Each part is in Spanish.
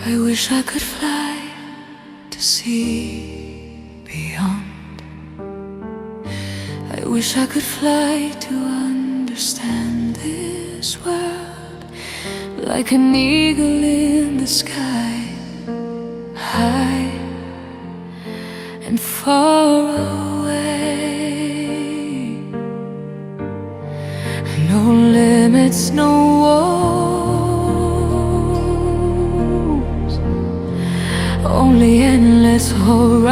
I wish I could fly to see beyond. I wish I could fly to understand this world, like an eagle in the sky, high and far away. No limits, no walls, only endless horizons.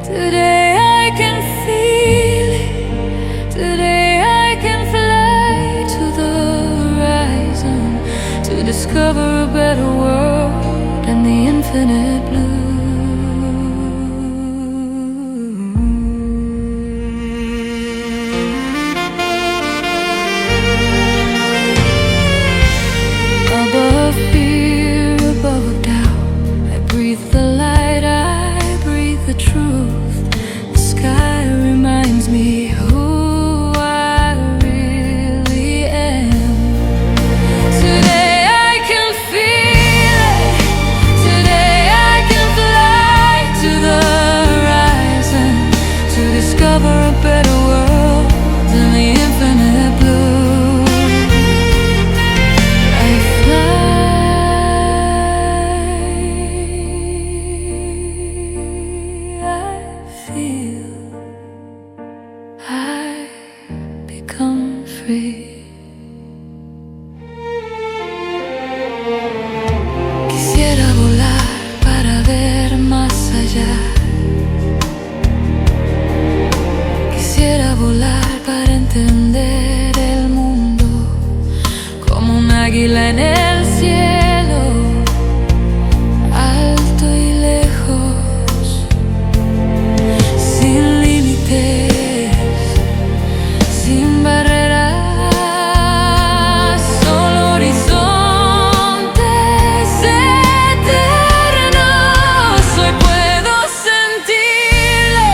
Today I can feel it, today I can fly to the horizon, to discover a better world and the infinite blue. Above fear, above doubt, I breathe the light, I breathe the truth. The sky reminds me who I really am. Today I can feel it, today I can fly to the horizon, to discover a better world than the infinite blue. Become free. Quisiera volar para ver más allá. Quisiera volar para entender el mundo, como un águila en el cielo, alto y lejos, sin límites, sin barreras, solo horizontes eternos. Hoy puedo sentirlo,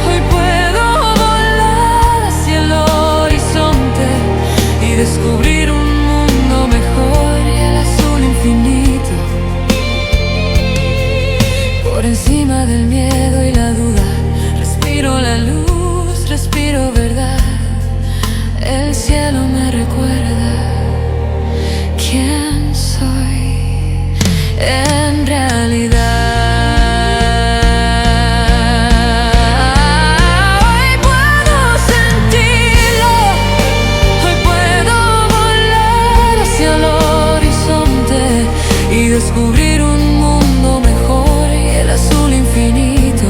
hoy puedo volar hacia el horizonte y descubrir un mundo mejor y el azul infinito. Por encima del miedo y la duda, respiro la luz, respiro verdad. El cielo me recuerda quién soy en realidad. Hoy puedo sentirlo, hoy puedo volar hacia el horizonte y descubrir un mundo mejor y el azul infinito.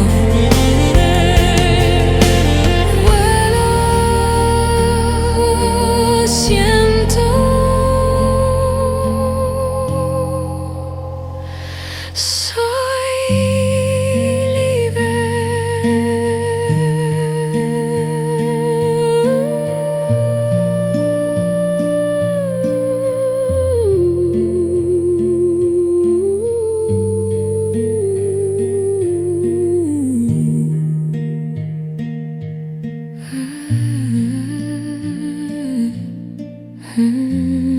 Siento, soy libre. Mm-hmm.